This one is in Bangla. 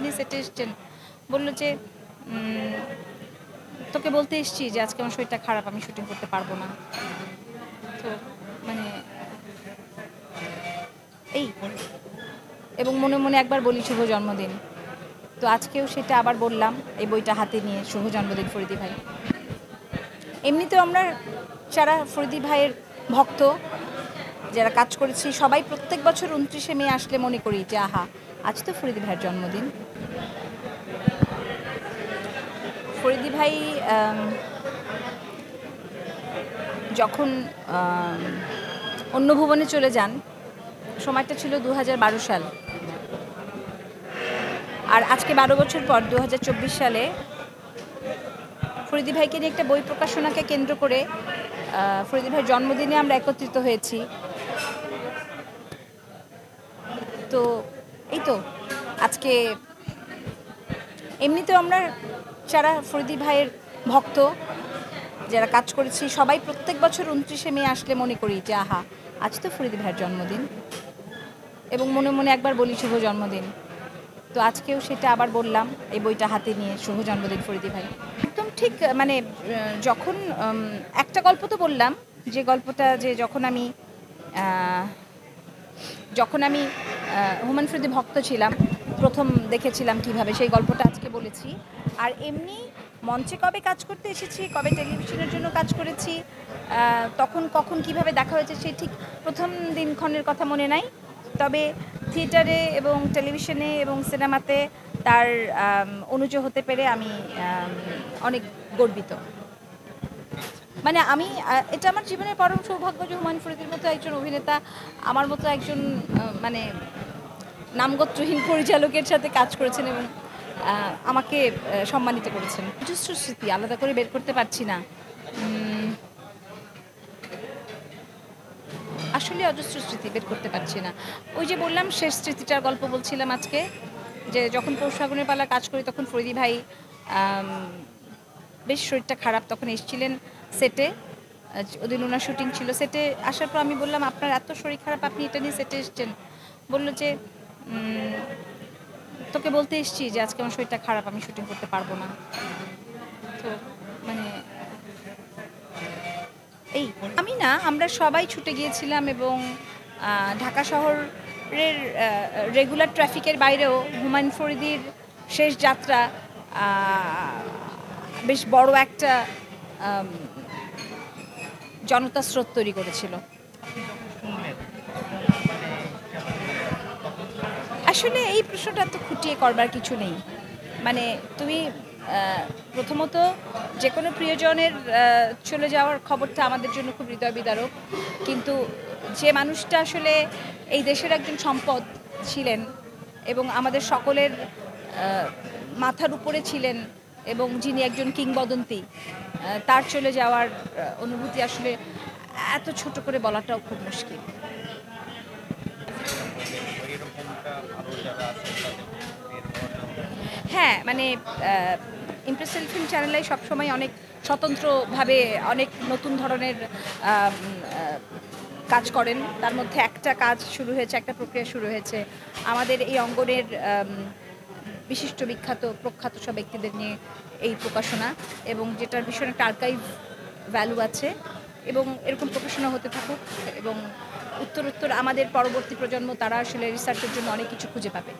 তিনি সেটে এসছেন, বলল যে তোকে বলতে এসছি যে আজকে আমার শরীরটা খারাপ, আমি শুটিং করতে পারবো না। তো মানে এই এবং মনে মনে একবার বলি শুভ জন্মদিন। তো আজকেও সেটা আবার বললাম এই বইটা হাতে নিয়ে, শুভ জন্মদিন ফরিদী ভাই। এমনিতেও আমরা যারা ফরিদী ভাইয়ের ভক্ত, যারা কাজ করেছি, সবাই প্রত্যেক বছর ২৯শে মে আসলে মনে করি যে আহা, আজ তো ফরিদী ভাইয়ের জন্মদিন। ফরিদী ভাই যখন অন্য ভুবনে চলে যান, সময়টা ছিল ২০১২ সাল। আর আজকে ১২ বছর পর ২০২৪ সালে ফরিদী ভাইকে নিয়ে একটা বই প্রকাশনাকে কেন্দ্র করে ফরিদী ভাইয়ের জন্মদিনে আমরা একত্রিত হয়েছি। তো এই তো আজকে এমনিতেও আমরা যারা ফরিদী ভাইয়ের ভক্ত, যারা কাজ করেছি, সবাই প্রত্যেক বছর ২৯শে মে আসলে মনে করি যে আহা, আজ তো ফরিদী ভাইয়ের জন্মদিন, এবং মনে মনে একবার বলি শুভ জন্মদিন। তো আজকেও সেটা আবার বললাম এই বইটা হাতে নিয়ে, শুভ জন্মদিন ফরিদী ভাই। একদম ঠিক, মানে যখন একটা গল্প তো বললাম, যে গল্পটা যে যখন আমি হুমায়ুন ফরিদী ভক্ত ছিলাম, প্রথম দেখেছিলাম কিভাবে, সেই গল্পটা আজকে বলেছি। আর এমনি মঞ্চে কবে কাজ করতে এসেছি, কবে টেলিভিশনের জন্য কাজ করেছি, তখন কখন কিভাবে দেখা হয়েছে, সেই ঠিক প্রথম দিনক্ষণের কথা মনে নাই। তবে থিয়েটারে এবং টেলিভিশনে এবং সিনেমাতে তার অনুজ হতে পেরে আমি অনেক গর্বিত। মানে আমি এটা আমার জীবনের পরম সৌভাগ্য যে হুমায়ুন ফরিদীর মতো একজন অভিনেতা, আমার মতো একজন মানে নামগোত্রহীন পরিচালকের সাথে কাজ করেছেন এবং আমাকে সম্মানিত করেছেন। অজস্র স্মৃতি আলাদা করে বের করতে পারছি না। আসলে অজস্র স্মৃতি বের করতে পারছি না। ওই যে বললাম, শেষ স্মৃতিটার গল্প বলছিলাম আজকে, যে যখন পৌষ ফাগুনের পালা কাজ করি, তখন ফরিদী ভাই বেশ শরীরটা খারাপ, তখন এসেছিলেন সেটে। ওদিন ওনার শুটিং ছিল। সেটে আসার পর আমি বললাম, আপনার এত শরীর খারাপ, আপনি এটা নিয়ে সেটে এসছেন? বলল যে তোকে বলতে এসছি যে আজকে আমার শরীরটা খারাপ, আমি শুটিং করতে পারবো না। তো মানে এই আমি না, আমরা সবাই ছুটে গিয়েছিলাম এবং ঢাকা শহরের রেগুলার ট্রাফিকের বাইরেও হুমায়ুন ফরিদীর শেষ যাত্রা বেশ বড় একটা জনতা স্রোত তৈরি করেছিল। আসলে এই প্রশ্নটা তো খুঁটিয়ে করবার কিছু নেই। মানে তুমি প্রথমত যে কোনো প্রিয়জনের চলে যাওয়ার খবরটা আমাদের জন্য খুব হৃদয় বিদারক, কিন্তু যে মানুষটা আসলে এই দেশের একজন সম্পদ ছিলেন এবং আমাদের সকলের মাথার উপরে ছিলেন, এবং যিনি একজন কিংবদন্তি, তার চলে যাওয়ার অনুভূতি আসলে এত ছোট করে বলাটাও খুব মুশকিল। হ্যাঁ, মানে ইমপ্রেস টেলিফিল্ম চ্যানেলে সবসময় অনেক স্বতন্ত্রভাবে অনেক নতুন ধরনের কাজ করেন। তার মধ্যে একটা কাজ শুরু হয়েছে, একটা প্রক্রিয়া শুরু হয়েছে আমাদের এই অঙ্গনের বিশিষ্ট বিখ্যাত প্রখ্যাত সব ব্যক্তিদের নিয়ে এই প্রকাশনা, এবং যেটার ভীষণ একটা আর্কাইভ ভ্যালু আছে, এবং এরকম প্রকাশনা হতে থাকুক, এবং উত্তরোত্তর আমাদের পরবর্তী প্রজন্ম তারা আসলে রিসার্চের জন্য অনেক কিছু খুঁজে পাবে।